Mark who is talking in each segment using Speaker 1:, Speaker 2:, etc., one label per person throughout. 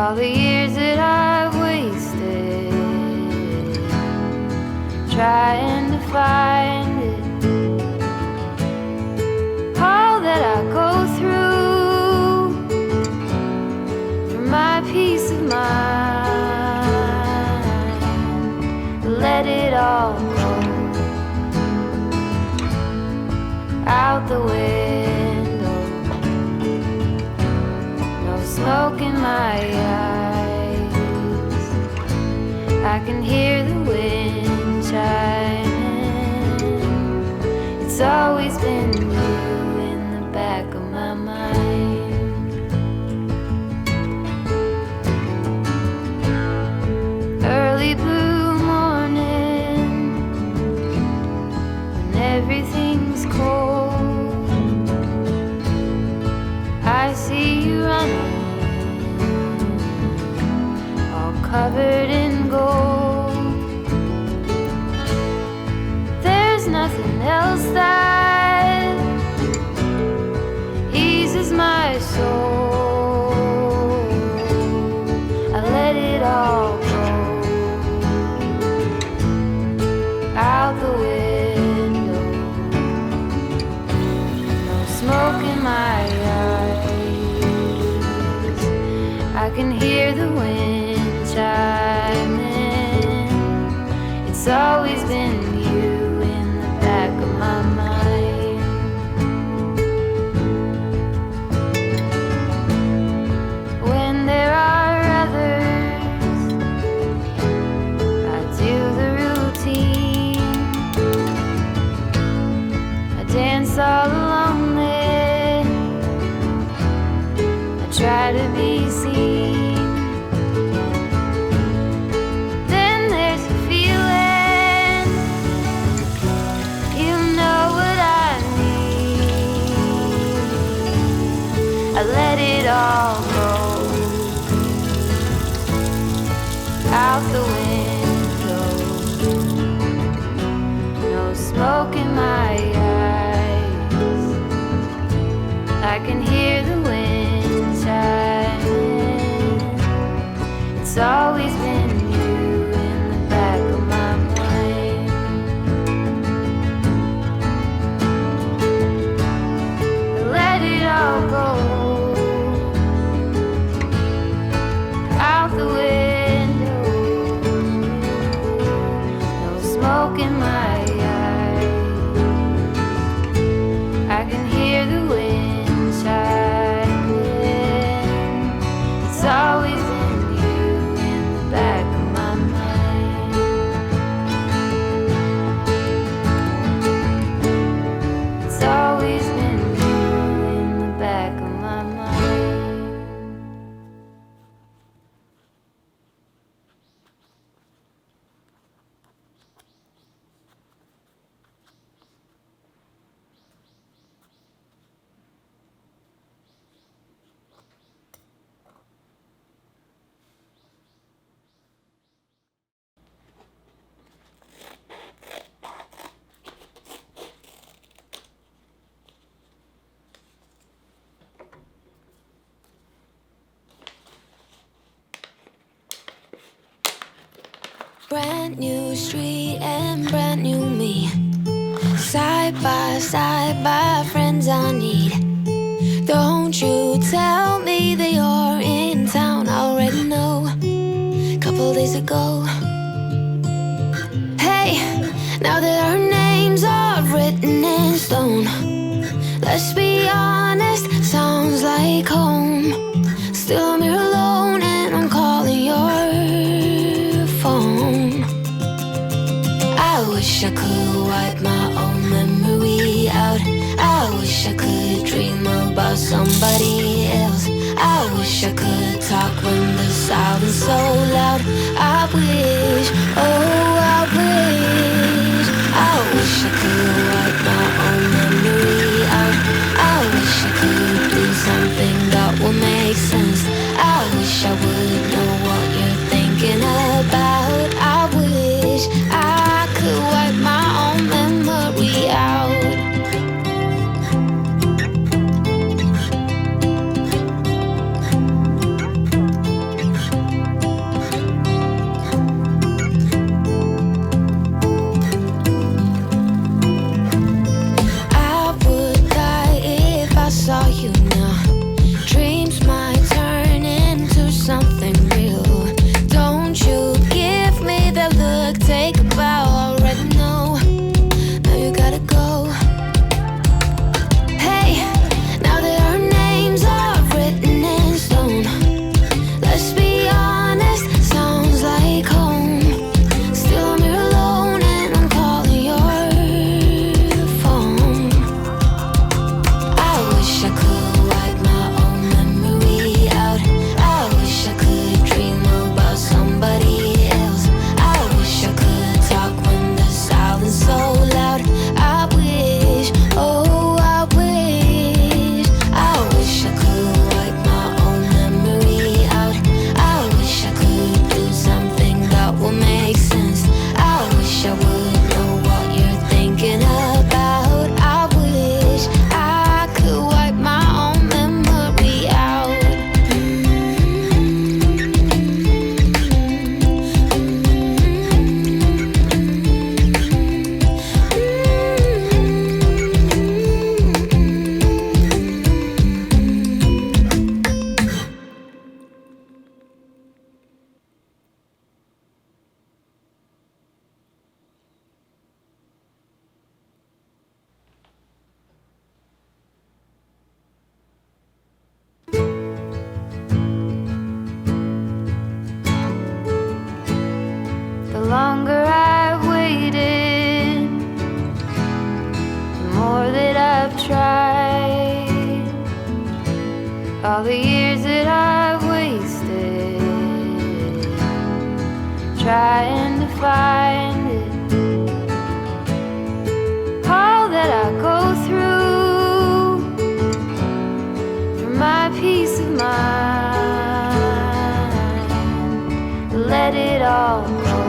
Speaker 1: all the years that I've wasted trying to find it, all that I go through for my peace of mind. Let it all go out the window, no smoke in my eyes. I can hear the wind chiming. It's always been you in the back of my mind. Early blue morning, when everything's cold, I see you running, all covered in gold. There's nothing else that eases my soul. I let it all go out the window, no smoke in my eyes. I can hear the wind chiming. It's always been you in the back of my mind. When there are others, I do the routine. I dance all alone there, I try to be seen. Then there's a feeling, you know what I need. I let it all go out the window, no smoke in my eyes. I can hear the wind chiming. It's always been you in the back of my mind. Let it all go out the window, no smoke in my eyes. I can hear the wind chiming. It's always been you in the back of my mind. It's always been you in the back of my mind.
Speaker 2: Brand new street and brand new me, side by friends I need. Don't you tell me that you're in town, I already know. Couple days ago, hey, now that our names are written in stone, let's be honest, sounds like home. Still I'm here alone and I'm calling your phone. I wish I could wipe my own memory out. I wish I could dream about somebody else. I wish I could talk when the silence so loud. I wish, oh I wish, I wish I could wipe my own memory out. I wish I could do something that will make sense. I wish I would know what you're thinking about. I wish I could wipe my own memory out.
Speaker 1: trying to find it. All that I go through for my peace of mind, let it all go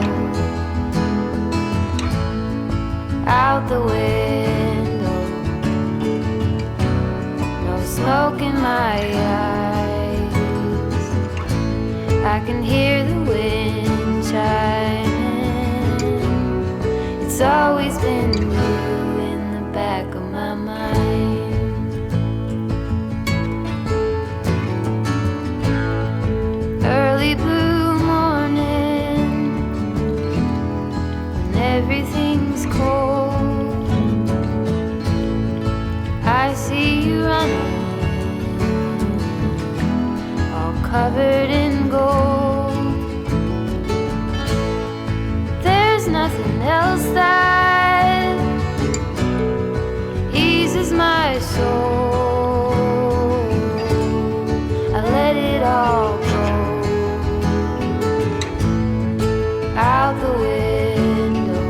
Speaker 1: out the window. No smoke in my eyes. I can hear the wind chiming. It's always been you in the back of my mind. Early blue morning, when everything's cold, I see you running, all covered in gold. There's nothing else that eases my soul. I let it all go out the window.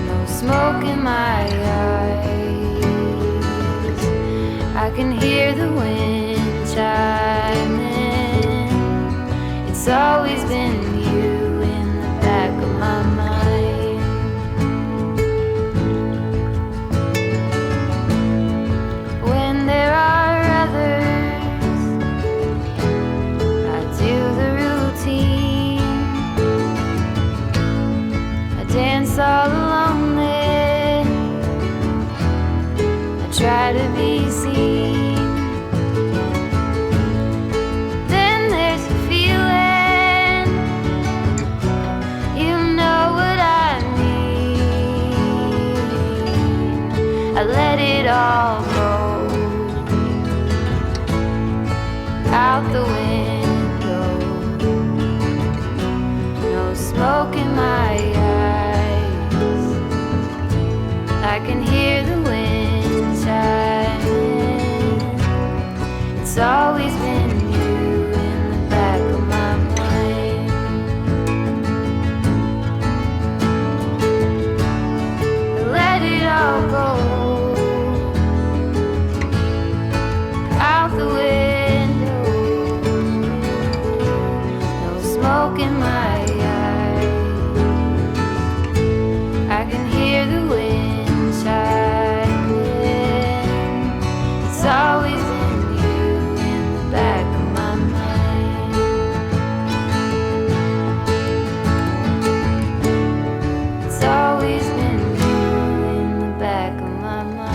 Speaker 1: No smoke in my eyes. I can hear the wind chiming. It's always been you in the back of my mind. When there are others, I do the routine. I dance all alone there. I try to be seen. Then there's a feeling, you know what I mean. I let it all go out the window. No smoke in my eyes. I can hear the wind chiming. It's always been you in the back of my mind. Let it all go out the window. No smoke in my eyes. I can hear the wind chiming. It's always been you in the back of my mind. It's always been you in the back of my mind.